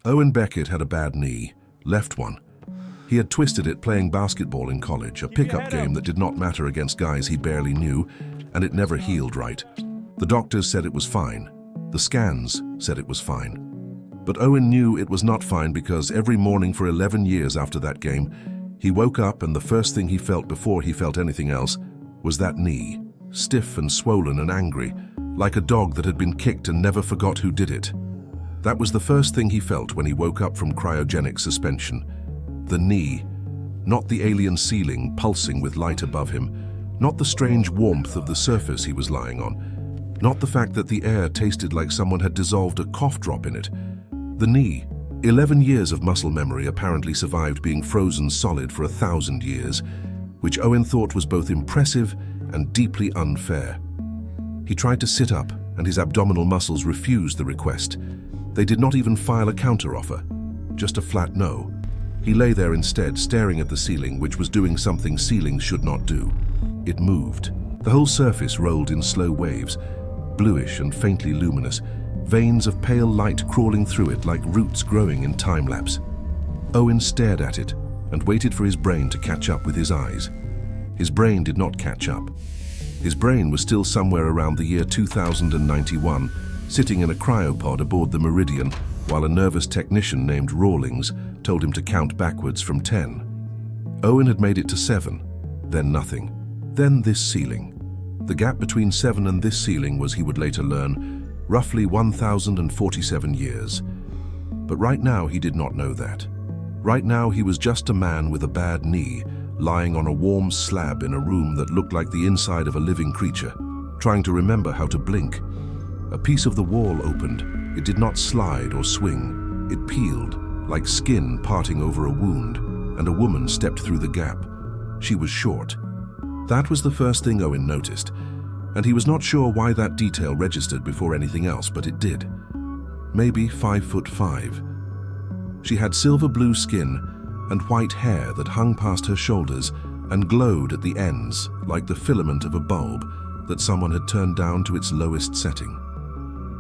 Owen Beckett had a bad knee, left one. He had twisted it playing basketball in college, a pickup game that did not matter against guys he barely knew, and it never healed right. The doctors said it was fine. The scans said it was fine. But Owen knew it was not fine because every morning for 11 years after that game, he woke up and the first thing he felt before he felt anything else was that knee, stiff and swollen and angry, like a dog that had been kicked and never forgot who did it. That was the first thing he felt when he woke up from cryogenic suspension. The knee, not the alien ceiling pulsing with light above him, not the strange warmth of the surface he was lying on, not the fact that the air tasted like someone had dissolved a cough drop in it. The knee, 11 years of muscle memory apparently survived being frozen solid for 1,000 years, which Owen thought was both impressive and deeply unfair. He tried to sit up, and his abdominal muscles refused the request. They did not even file a counteroffer, just a flat no. He lay there instead, staring at the ceiling, which was doing something ceilings should not do. It moved. The whole surface rolled in slow waves, bluish and faintly luminous, veins of pale light crawling through it like roots growing in time-lapse. Owen stared at it and waited for his brain to catch up with his eyes. His brain did not catch up. His brain was still somewhere around the year 2091, sitting in a cryopod aboard the Meridian, while a nervous technician named Rawlings told him to count backwards from 10. Owen had made it to 7, then nothing, then this ceiling. The gap between 7 and this ceiling was, he would later learn, roughly 1,047 years. But right now he did not know that. Right now he was just a man with a bad knee, lying on a warm slab in a room that looked like the inside of a living creature, trying to remember how to blink. A piece of the wall opened. It did not slide or swing. It peeled, like skin parting over a wound, and a woman stepped through the gap. She was short. That was the first thing Owen noticed, and he was not sure why that detail registered before anything else, but it did. Maybe 5'5". She had silver blue skin and white hair that hung past her shoulders and glowed at the ends like the filament of a bulb that someone had turned down to its lowest setting.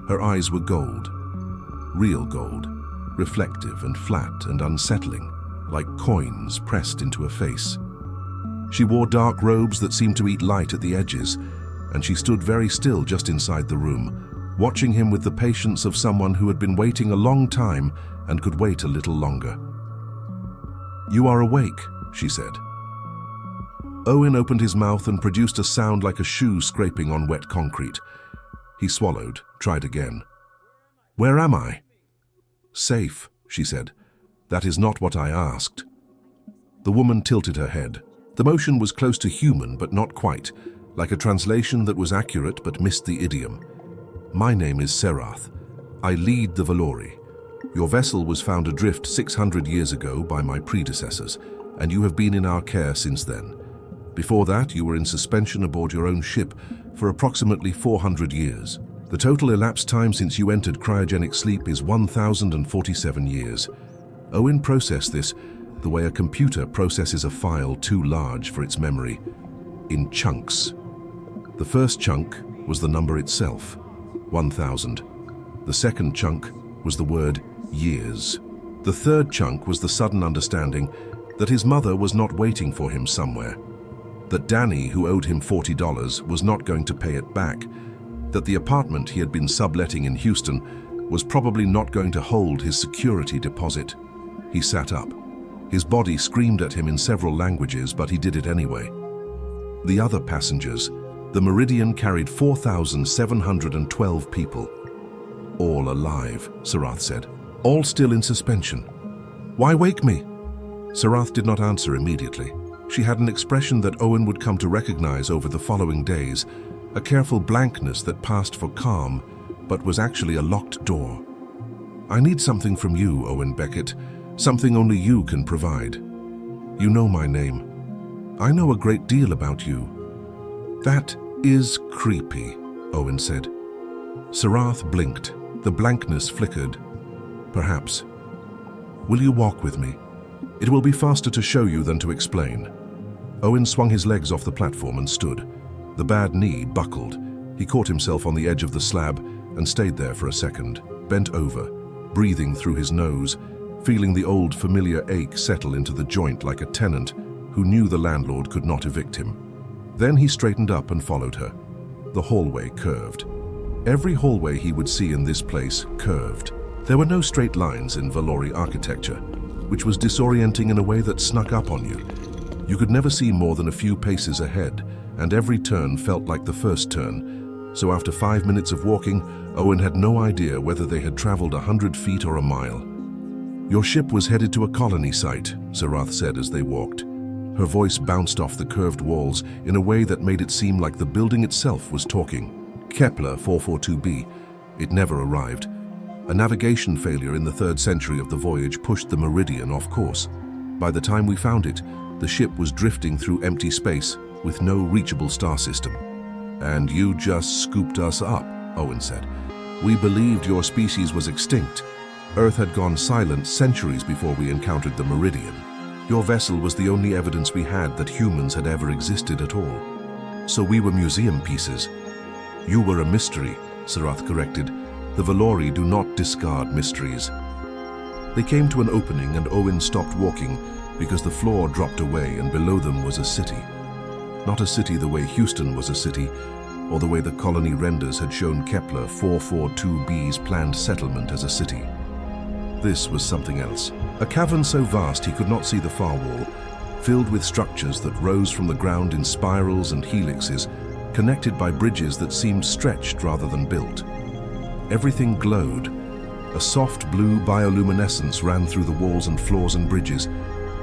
Her eyes were gold, real gold, reflective and flat and unsettling, like coins pressed into a face. She wore dark robes that seemed to eat light at the edges, and she stood very still just inside the room, watching him with the patience of someone who had been waiting a long time and could wait a little longer. "You are awake," she said. Owen opened his mouth and produced a sound like a shoe scraping on wet concrete. He swallowed, tried again. "Where am I?" "Safe," she said. "That is not what I asked." The woman tilted her head. The motion was close to human, but not quite, like a translation that was accurate but missed the idiom. "My name is Serath. I lead the Valori. Your vessel was found adrift 600 years ago by my predecessors, and you have been in our care since then. Before that, you were in suspension aboard your own ship for approximately 400 years. The total elapsed time since you entered cryogenic sleep is 1,047 years. Owen processed this the way a computer processes a file too large for its memory, in chunks. The first chunk was the number itself, 1,000. The second chunk was the word years. The third chunk was the sudden understanding that his mother was not waiting for him somewhere, that Danny, who owed him $40, was not going to pay it back, that the apartment he had been subletting in Houston was probably not going to hold his security deposit. He sat up. His body screamed at him in several languages, but he did it anyway. The other passengers, the Meridian carried 4,712 people. "All alive," Serath said. "All still in suspension. Why wake me?" Serath did not answer immediately. She had an expression that Owen would come to recognize over the following days, a careful blankness that passed for calm, but was actually a locked door. "I need something from you, Owen Beckett, something only you can provide. You know my name. I know a great deal about you." "That is creepy," Owen said. Serath blinked. The blankness flickered. "Perhaps. Will you walk with me? It will be faster to show you than to explain." Owen swung his legs off the platform and stood. The bad knee buckled. He caught himself on the edge of the slab and stayed there for a second, bent over, breathing through his nose, feeling the old familiar ache settle into the joint like a tenant who knew the landlord could not evict him. Then he straightened up and followed her. The hallway curved. Every hallway he would see in this place curved. There were no straight lines in Valori architecture, which was disorienting in a way that snuck up on you. You could never see more than a few paces ahead, and every turn felt like the first turn. So after 5 minutes of walking, Owen had no idea whether they had traveled 100 feet or a mile. "Your ship was headed to a colony site," Sarath said as they walked. Her voice bounced off the curved walls in a way that made it seem like the building itself was talking. Kepler 442b. It never arrived. A navigation failure in the 3rd century of the voyage pushed the Meridian off course. By the time we found it, the ship was drifting through empty space with no reachable star system. "And you just scooped us up," Owen said. "We believed your species was extinct. Earth had gone silent centuries before we encountered the Meridian. Your vessel was the only evidence we had that humans had ever existed at all. So we were museum pieces." "You were a mystery," Sarath corrected. "The Valori do not discard mysteries." They came to an opening and Owen stopped walking because the floor dropped away and below them was a city. Not a city the way Houston was a city, or the way the colony renders had shown Kepler 442b's planned settlement as a city. This was something else. A cavern so vast he could not see the far wall, filled with structures that rose from the ground in spirals and helixes, connected by bridges that seemed stretched rather than built. Everything glowed. A soft blue bioluminescence ran through the walls and floors and bridges,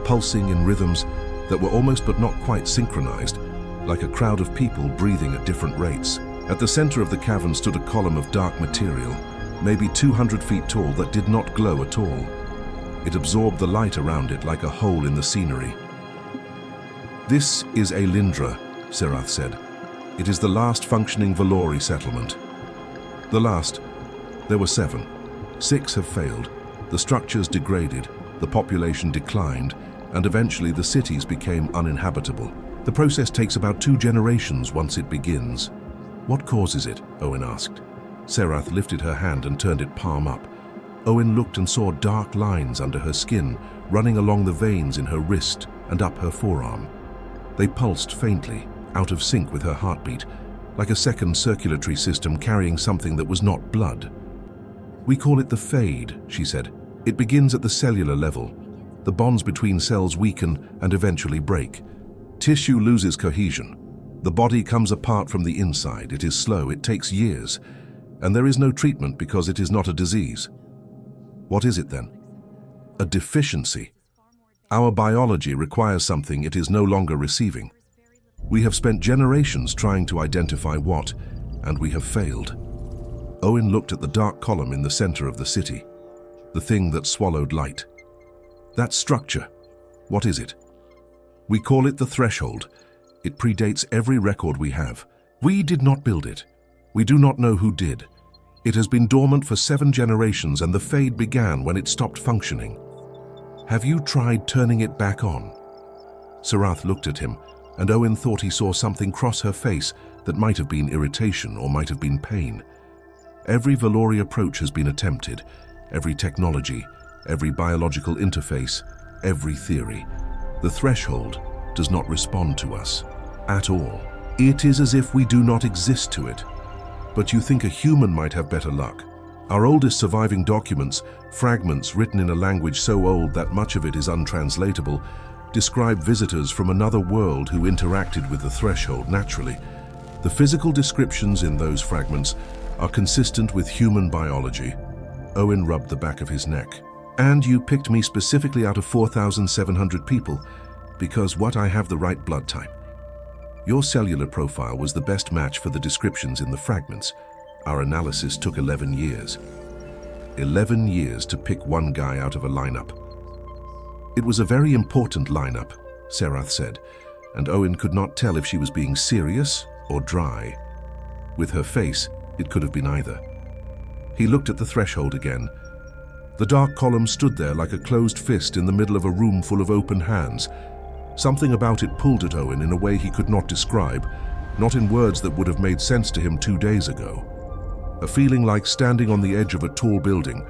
pulsing in rhythms that were almost but not quite synchronized, like a crowd of people breathing at different rates. At the center of the cavern stood a column of dark material, maybe 200 feet tall, that did not glow at all. It absorbed the light around it like a hole in the scenery. "This is Alindra," Sarath said. "It is the last functioning Valori settlement." The last. There were 7. 6 have failed. The structures degraded, the population declined, and eventually the cities became uninhabitable. The process takes about 2 generations once it begins. "What causes it?" Owen asked. Sarath lifted her hand and turned it palm up. Owen looked and saw dark lines under her skin, running along the veins in her wrist and up her forearm. They pulsed faintly, out of sync with her heartbeat, like a second circulatory system carrying something that was not blood. "We call it the fade," she said. "It begins at the cellular level. The bonds between cells weaken and eventually break. Tissue loses cohesion. The body comes apart from the inside. It is slow, it takes years, and there is no treatment because it is not a disease." "What is it then?" "A deficiency. Our biology requires something it is no longer receiving. We have spent generations trying to identify what, and we have failed." Owen looked at the dark column in the center of the city, the thing that swallowed light. "That structure, what is it?" "We call it the threshold. It predates every record we have. We did not build it. We do not know who did. It has been dormant for 7 generations and the fade began when it stopped functioning. Have you tried turning it back on?" Sarath looked at him, and Owen thought he saw something cross her face that might have been irritation or might have been pain. Every Valori approach has been attempted, every technology, every biological interface, every theory. The threshold does not respond to us at all. It is as if we do not exist to it. But you think a human might have better luck. Our oldest surviving documents, fragments written in a language so old that much of it is untranslatable, describe visitors from another world who interacted with the threshold naturally. The physical descriptions in those fragments are consistent with human biology. Owen rubbed the back of his neck. "And you picked me specifically out of 4,700 people, because what, I have the right blood type. Your cellular profile was the best match for the descriptions in the fragments. Our analysis took 11 years. 11 years to pick one guy out of a lineup." "It was a very important lineup," Sarath said, and Owen could not tell if she was being serious or dry. With her face, it could have been either. He looked at the threshold again. The dark column stood there like a closed fist in the middle of a room full of open hands. Something about it pulled at Owen in a way he could not describe, not in words that would have made sense to him 2 days ago. A feeling like standing on the edge of a tall building,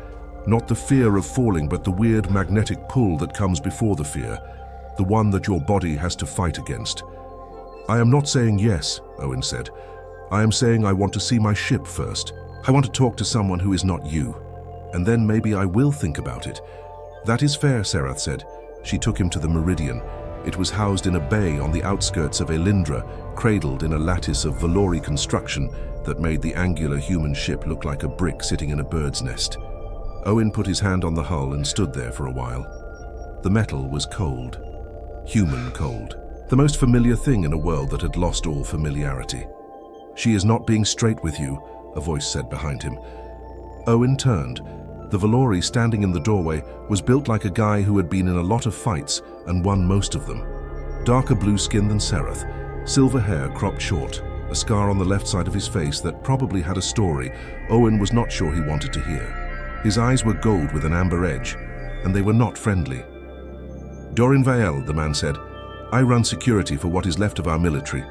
Not the fear of falling, but the weird magnetic pull that comes before the fear, the one that your body has to fight against. I am not saying yes, Owen said. I am saying I want to see my ship first. I want to talk to someone who is not you. And then maybe I will think about it. That is fair, Serath said. She took him to the Meridian. It was housed in a bay on the outskirts of Elindra, cradled in a lattice of Valori construction that made the angular human ship look like a brick sitting in a bird's nest. Owen put his hand on the hull and stood there for a while. The metal was cold. Human cold. The most familiar thing in a world that had lost all familiarity. She is not being straight with you, a voice said behind him. Owen turned. The Valori standing in the doorway was built like a guy who had been in a lot of fights and won most of them. Darker blue skin than Serath, silver hair cropped short, a scar on the left side of his face that probably had a story Owen was not sure he wanted to hear. His eyes were gold with an amber edge, and they were not friendly. Dorin Vael, the man said. I run security for what is left of our military.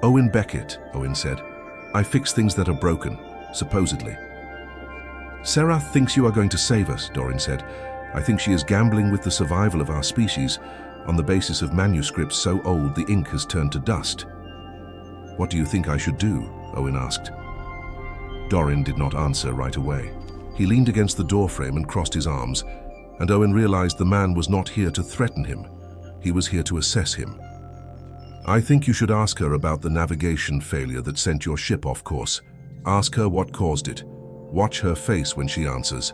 Owen Beckett, Owen said. I fix things that are broken, supposedly. Serath thinks you are going to save us, Dorin said. I think she is gambling with the survival of our species on the basis of manuscripts so old the ink has turned to dust. What do you think I should do? Owen asked. Dorin did not answer right away. He leaned against the doorframe and crossed his arms, and Owen realized the man was not here to threaten him. He was here to assess him. I think you should ask her about the navigation failure that sent your ship off course. Ask her what caused it. Watch her face when she answers.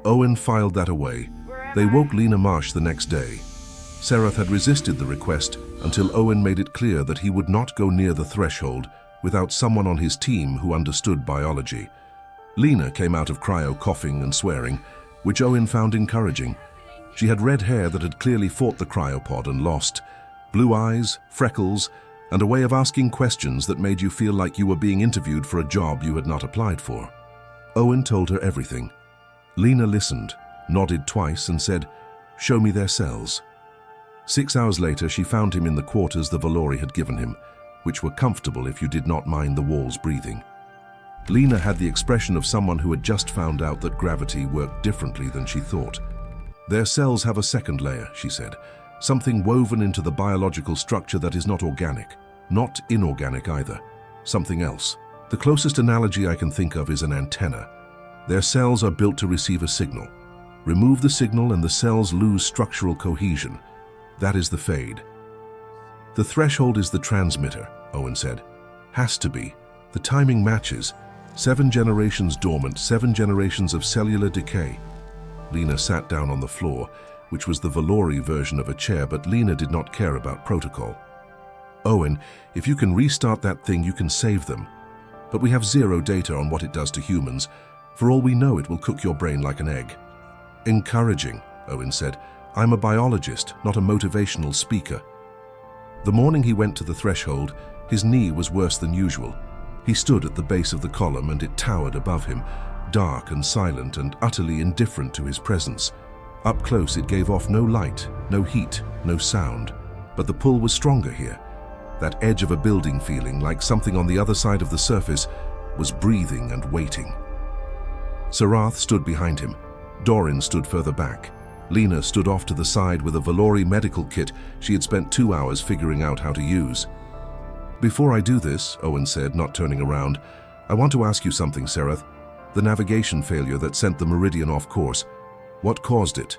Owen filed that away. They woke Lena Marsh the next day. Serath had resisted the request until Owen made it clear that he would not go near the threshold without someone on his team who understood biology. Lena came out of Cryo coughing and swearing, which Owen found encouraging. She had red hair that had clearly fought the cryopod and lost, blue eyes, freckles, and a way of asking questions that made you feel like you were being interviewed for a job you had not applied for. Owen told her everything. Lena listened, nodded twice and said, "Show me their cells." 6 hours later, she found him in the quarters the Valori had given him, which were comfortable if you did not mind the walls breathing. Lena had the expression of someone who had just found out that gravity worked differently than she thought. Their cells have a second layer, she said, something woven into the biological structure that is not organic, not inorganic either, something else. The closest analogy I can think of is an antenna. Their cells are built to receive a signal. Remove the signal and the cells lose structural cohesion. That is the fade. The threshold is the transmitter, Owen said. Has to be. The timing matches. 7 generations dormant, 7 generations of cellular decay. Lena sat down on the floor, which was the Valori version of a chair, but Lena did not care about protocol. Owen, if you can restart that thing, you can save them. But we have zero data on what it does to humans. For all we know, it will cook your brain like an egg. Encouraging, Owen said. I'm a biologist, not a motivational speaker. The morning he went to the threshold, his knee was worse than usual. He stood at the base of the column and it towered above him, dark and silent and utterly indifferent to his presence. Up close it gave off no light, no heat, no sound. But the pull was stronger here. That edge of a building feeling, like something on the other side of the surface, was breathing and waiting. Serath stood behind him. Dorin stood further back. Lena stood off to the side with a Valori medical kit she had spent 2 hours figuring out how to use. Before I do this, Owen said, not turning around, I want to ask you something, Serath. The navigation failure that sent the Meridian off course. What caused it?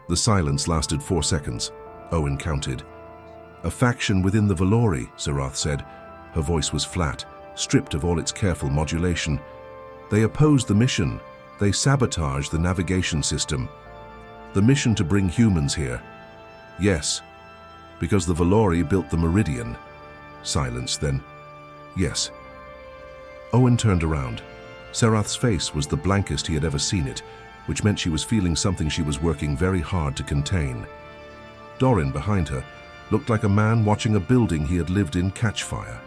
The silence lasted 4 seconds. Owen counted. A faction within the Valori, Serath said. Her voice was flat, stripped of all its careful modulation. They opposed the mission. They sabotaged the navigation system. The mission to bring humans here. Yes, because the Valori built the Meridian. Silence, then. Yes. Owen turned around. Serath's face was the blankest he had ever seen it, which meant she was feeling something she was working very hard to contain. Dorin, behind her, looked like a man watching a building he had lived in catch fire.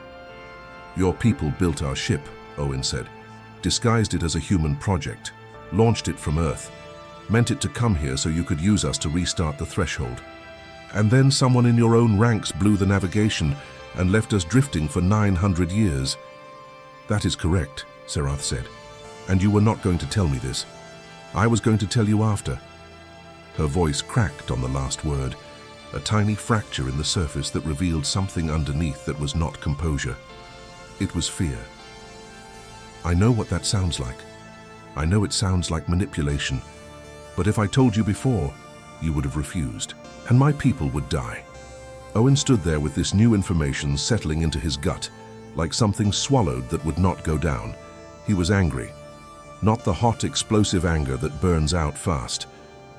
Your people built our ship, Owen said, disguised it as a human project, launched it from Earth, meant it to come here so you could use us to restart the threshold. And then someone in your own ranks blew the navigation and left us drifting for 900 years. That is correct, Serath said. And you were not going to tell me this. I was going to tell you after. Her voice cracked on the last word, a tiny fracture in the surface that revealed something underneath that was not composure. It was fear. I know what that sounds like. I know it sounds like manipulation, but if I told you before, you would have refused, and my people would die. Owen stood there with this new information settling into his gut, like something swallowed that would not go down. He was angry. Not the hot, explosive anger that burns out fast,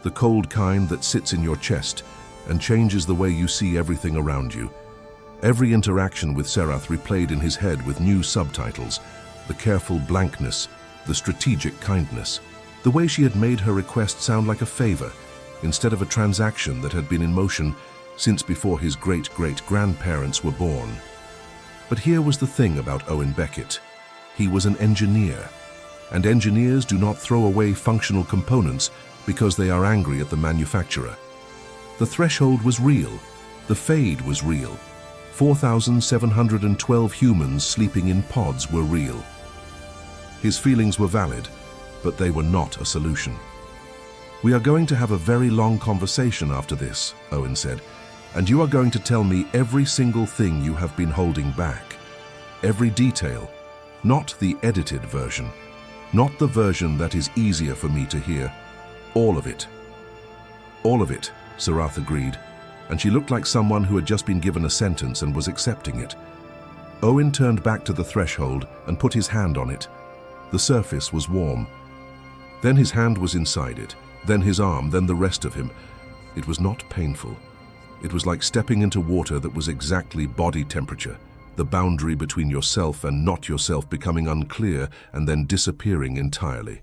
the cold kind that sits in your chest and changes the way you see everything around you. Every interaction with Serath replayed in his head with new subtitles, the careful blankness, the strategic kindness, the way she had made her request sound like a favor instead of a transaction that had been in motion since before his great-great-grandparents were born. But here was the thing about Owen Beckett. He was an engineer, and engineers do not throw away functional components because they are angry at the manufacturer. The threshold was real. The fade was real. 4,712 humans sleeping in pods were real. His feelings were valid, but they were not a solution. "We are going to have a very long conversation after this," Owen said, "and you are going to tell me every single thing you have been holding back. Every detail, not the edited version, not the version that is easier for me to hear. All of it." "All of it," Serath agreed, and she looked like someone who had just been given a sentence and was accepting it. Owen turned back to the threshold and put his hand on it. The surface was warm. Then his hand was inside it, then his arm, then the rest of him. It was not painful. It was like stepping into water that was exactly body temperature, the boundary between yourself and not yourself becoming unclear and then disappearing entirely.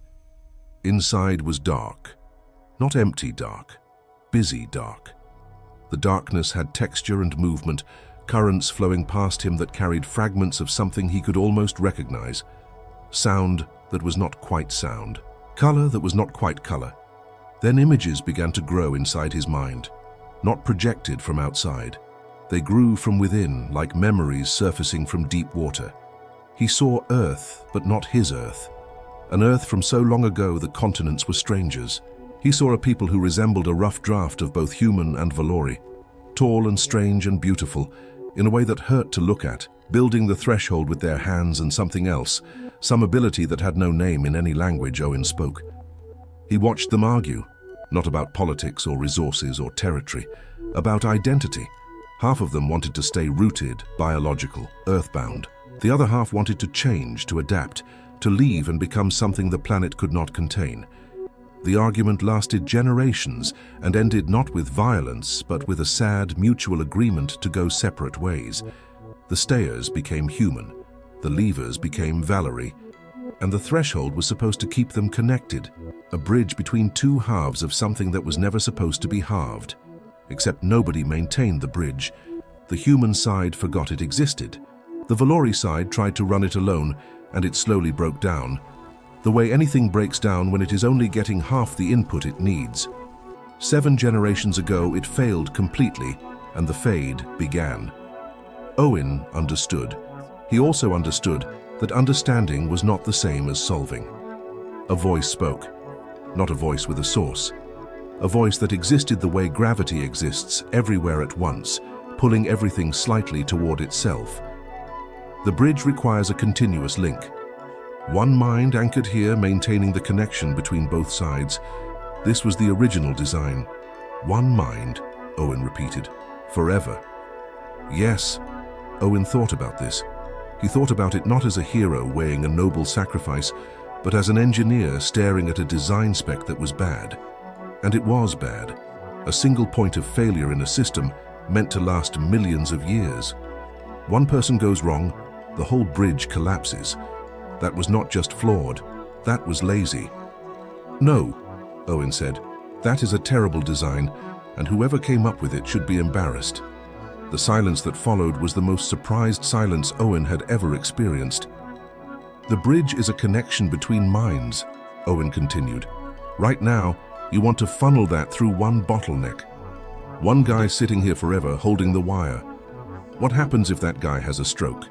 Inside was dark. Not empty dark, busy dark. The darkness had texture and movement, currents flowing past him that carried fragments of something he could almost recognize. Sound that was not quite sound. Color that was not quite color. Then images began to grow inside his mind, not projected from outside. They grew from within, like memories surfacing from deep water. He saw Earth, but not his Earth. An Earth from so long ago the continents were strangers. He saw a people who resembled a rough draft of both human and Valori, tall and strange and beautiful, in a way that hurt to look at, building the threshold with their hands and something else, some ability that had no name in any language Owen spoke. He watched them argue, not about politics or resources or territory, about identity. Half of them wanted to stay rooted, biological, earthbound. The other half wanted to change, to adapt, to leave and become something the planet could not contain. The argument lasted generations and ended not with violence, but with a sad mutual agreement to go separate ways. The stayers became human, the leavers became Valerie, and the threshold was supposed to keep them connected, a bridge between two halves of something that was never supposed to be halved. Except nobody maintained the bridge. The human side forgot it existed. The Valori side tried to run it alone, and it slowly broke down, the way anything breaks down when it is only getting half the input it needs. 7 generations ago, it failed completely, and the fade began. Owen understood. He also understood that understanding was not the same as solving. A voice spoke, not a voice with a source. A voice that existed the way gravity exists, everywhere at once, pulling everything slightly toward itself. The bridge requires a continuous link. One mind anchored here, maintaining the connection between both sides. This was the original design. One mind, Owen repeated, forever. Yes, Owen thought about this. He thought about it not as a hero weighing a noble sacrifice, but as an engineer staring at a design spec that was bad. And it was bad. A single point of failure in a system meant to last millions of years. One person goes wrong, the whole bridge collapses. That was not just flawed, that was lazy. No, Owen said, that is a terrible design, and whoever came up with it should be embarrassed. The silence that followed was the most surprised silence Owen had ever experienced. The bridge is a connection between minds, Owen continued. Right now, you want to funnel that through one bottleneck. One guy sitting here forever holding the wire. What happens if that guy has a stroke?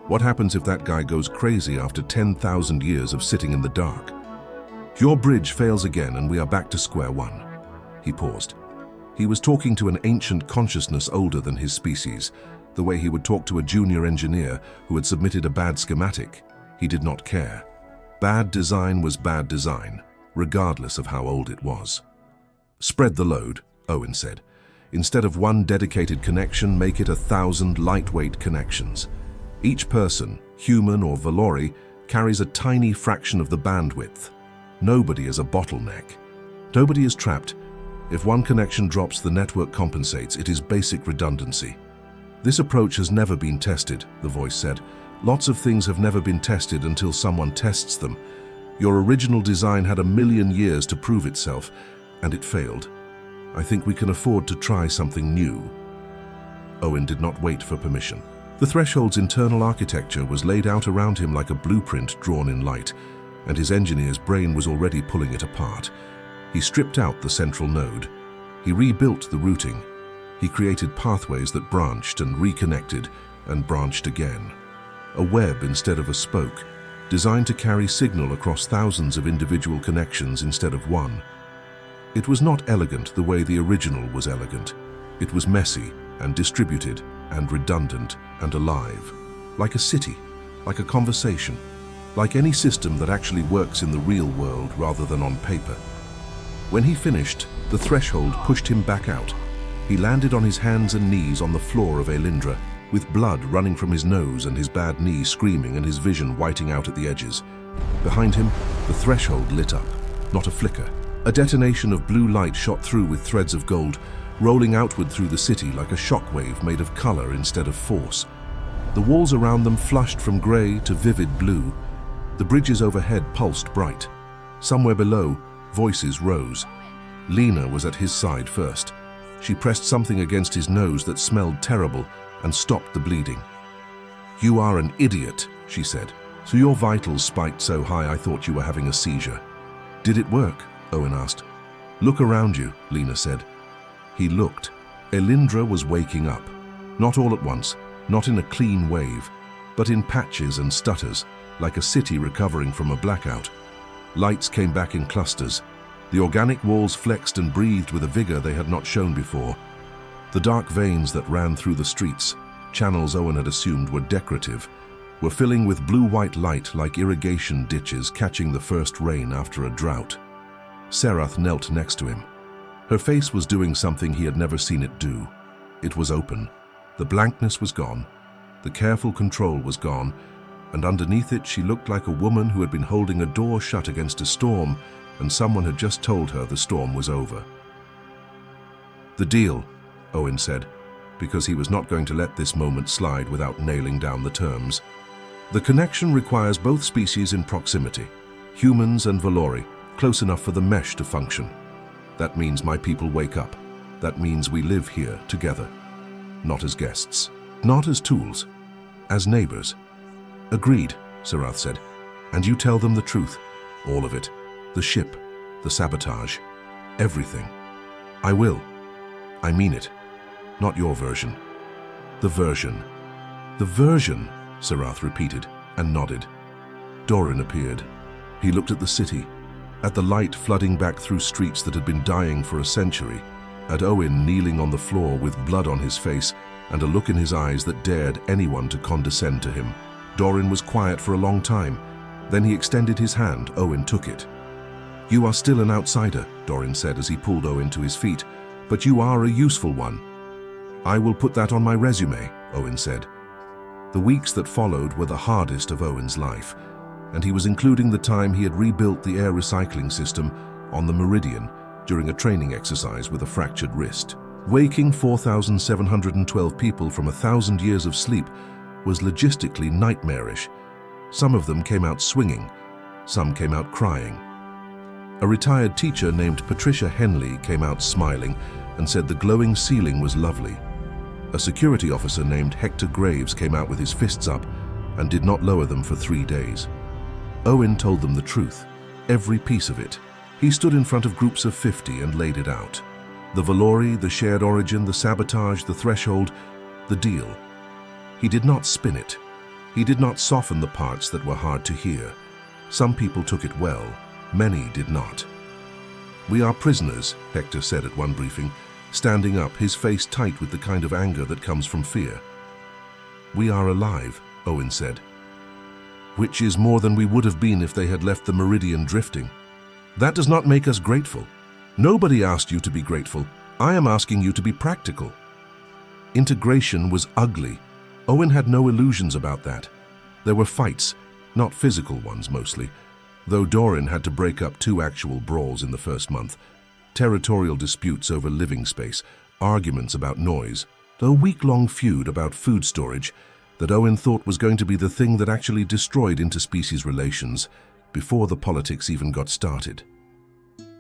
What happens if that guy goes crazy after 10,000 years of sitting in the dark? Your bridge fails again and we are back to square one. He paused. He was talking to an ancient consciousness older than his species, the way he would talk to a junior engineer who had submitted a bad schematic. He did not care. Bad design was bad design, regardless of how old it was. Spread the load, Owen said. Instead of one dedicated connection, make it 1,000 lightweight connections. Each person, human or Valori, carries a tiny fraction of the bandwidth. Nobody is a bottleneck. Nobody is trapped. If one connection drops, the network compensates. It is basic redundancy. This approach has never been tested, the voice said. Lots of things have never been tested until someone tests them. Your original design had 1,000,000 years to prove itself, and it failed. I think we can afford to try something new. Owen did not wait for permission. The threshold's internal architecture was laid out around him like a blueprint drawn in light, and his engineer's brain was already pulling it apart. He stripped out the central node. He rebuilt the routing. He created pathways that branched and reconnected and branched again. A web instead of a spoke, designed to carry signal across thousands of individual connections instead of one. It was not elegant the way the original was elegant. It was messy and distributed and redundant and alive, like a city, like a conversation, like any system that actually works in the real world rather than on paper. When he finished, the threshold pushed him back out. He landed on his hands and knees on the floor of Elindra, with blood running from his nose and his bad knee screaming and his vision whiting out at the edges. Behind him, the threshold lit up, not a flicker. A detonation of blue light shot through with threads of gold, rolling outward through the city like a shockwave made of color instead of force. The walls around them flushed from gray to vivid blue. The bridges overhead pulsed bright. Somewhere below, voices rose. Lena was at his side first. She pressed something against his nose that smelled terrible and stopped the bleeding. "You are an idiot," she said. "So your vitals spiked so high I thought you were having a seizure." "Did it work?" Owen asked. "Look around you," Lena said. He looked. Elindra was waking up. Not all at once, not in a clean wave, but in patches and stutters, like a city recovering from a blackout. Lights came back in clusters. The organic walls flexed and breathed with a vigor they had not shown before. The dark veins that ran through the streets, channels Owen had assumed were decorative, were filling with blue-white light like irrigation ditches catching the first rain after a drought. Serath knelt next to him. Her face was doing something he had never seen it do. It was open. The blankness was gone. The careful control was gone, and underneath it she looked like a woman who had been holding a door shut against a storm, and someone had just told her the storm was over. "The deal," Owen said, because he was not going to let this moment slide without nailing down the terms. "The connection requires both species in proximity, humans and Valori, close enough for the mesh to function. That means my people wake up. That means we live here together. Not as guests, not as tools, as neighbors." "Agreed," Serath said. "And you tell them the truth, all of it. The ship, the sabotage, everything." "I will. I mean it. Not your version. The version." "The version," Serath repeated and nodded. Doran appeared. He looked at the city, at the light flooding back through streets that had been dying for a century, at Owen kneeling on the floor with blood on his face and a look in his eyes that dared anyone to condescend to him. Doran was quiet for a long time. Then he extended his hand. Owen took it. "You are still an outsider," Doran said as he pulled Owen to his feet, "but you are a useful one." "I will put that on my resume," Owen said. The weeks that followed were the hardest of Owen's life, and he was including the time he had rebuilt the air recycling system on the Meridian during a training exercise with a fractured wrist. Waking 4,712 people from 1,000 years of sleep was logistically nightmarish. Some of them came out swinging, some came out crying. A retired teacher named Patricia Henley came out smiling and said the glowing ceiling was lovely. A security officer named Hector Graves came out with his fists up and did not lower them for 3 days. Owen told them the truth, every piece of it. He stood in front of groups of 50 and laid it out. The Valori, the shared origin, the sabotage, the threshold, the deal. He did not spin it. He did not soften the parts that were hard to hear. Some people took it well, Many did not. "We are prisoners," Hector said at one briefing, standing up, his face tight with the kind of anger that comes from fear. "We are alive," Owen said. "Which is more than we would have been if they had left the meridian drifting. That does not make us grateful. Nobody asked you to be grateful. I am asking you to be practical." Integration was ugly. Owen had no illusions about that. There were fights, not physical ones mostly, though Doran had to break up 2 actual brawls in the first month. Territorial disputes over living space, arguments about noise, a week-long feud about food storage that Owen thought was going to be the thing that actually destroyed interspecies relations before the politics even got started.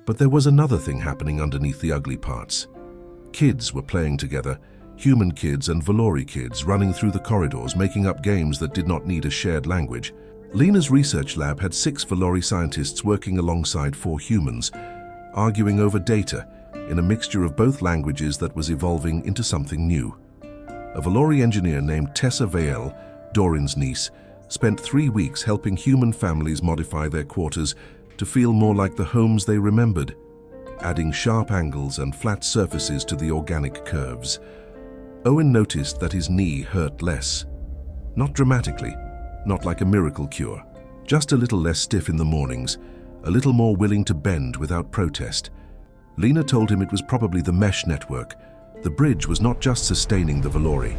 But there was another thing happening underneath the ugly parts. Kids were playing together, human kids and Valori kids running through the corridors, making up games that did not need a shared language. Lena's research lab had 6 Valori scientists working alongside 4 humans, arguing over data in a mixture of both languages that was evolving into something new. A Valori engineer named Tessa Vael, Doran's niece, spent 3 weeks helping human families modify their quarters to feel more like the homes they remembered, adding sharp angles and flat surfaces to the organic curves. Owen noticed that his knee hurt less. Not dramatically, not like a miracle cure, just a little less stiff in the mornings, a little more willing to bend without protest. Lena told him it was probably the mesh network. The bridge was not just sustaining the Valori.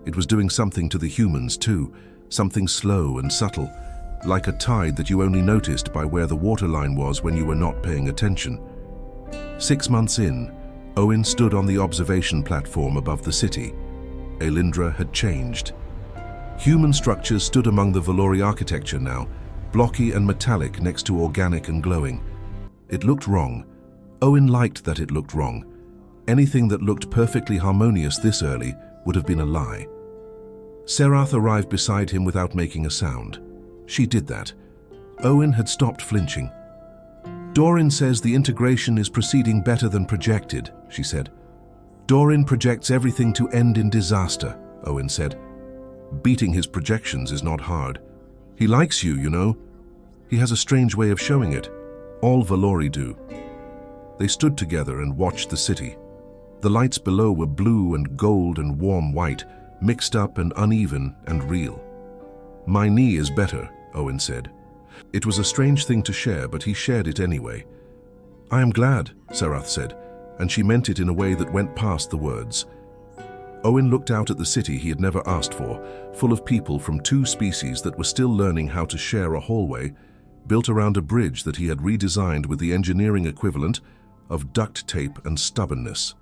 It was doing something to the humans too, something slow and subtle, like a tide that you only noticed by where the waterline was when you were not paying attention. 6 months in, Owen stood on the observation platform above the city. Elindra had changed. Human structures stood among the Valori architecture now, blocky and metallic next to organic and glowing. It looked wrong. Owen liked that it looked wrong. Anything that looked perfectly harmonious this early would have been a lie. Serath arrived beside him without making a sound. She did that. Owen had stopped flinching. "Doran says the integration is proceeding better than projected," she said. "Doran projects everything to end in disaster," Owen said. "Beating his projections is not hard. He likes you, you know. He has a strange way of showing it. All Valori do." They stood together and watched the city. The lights below were blue and gold and warm white, mixed up and uneven and real. "My knee is better," Owen said. It was a strange thing to share, but he shared it anyway. "I am glad," Serath said, and she meant it in a way that went past the words. Owen looked out at the city he had never asked for, full of people from 2 species that were still learning how to share a hallway, built around a bridge that he had redesigned with the engineering equivalent of duct tape and stubbornness.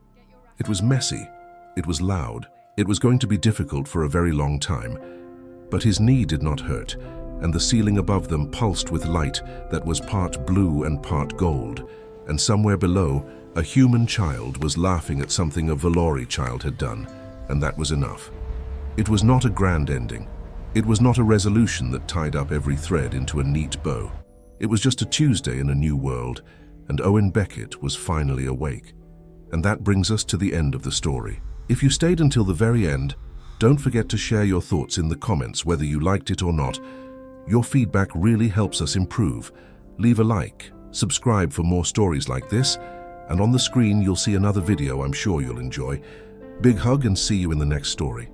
It was messy. It was loud. It was going to be difficult for a very long time. But his knee did not hurt, and the ceiling above them pulsed with light that was part blue and part gold, and somewhere below, a human child was laughing at something a Valori child had done, and that was enough. It was not a grand ending. It was not a resolution that tied up every thread into a neat bow. It was just a Tuesday in a new world, and Owen Beckett was finally awake. And that brings us to the end of the story. If you stayed until the very end, don't forget to share your thoughts in the comments, whether you liked it or not. Your feedback really helps us improve. Leave a like, subscribe for more stories like this, and on the screen you'll see another video I'm sure you'll enjoy. Big hug and see you in the next story.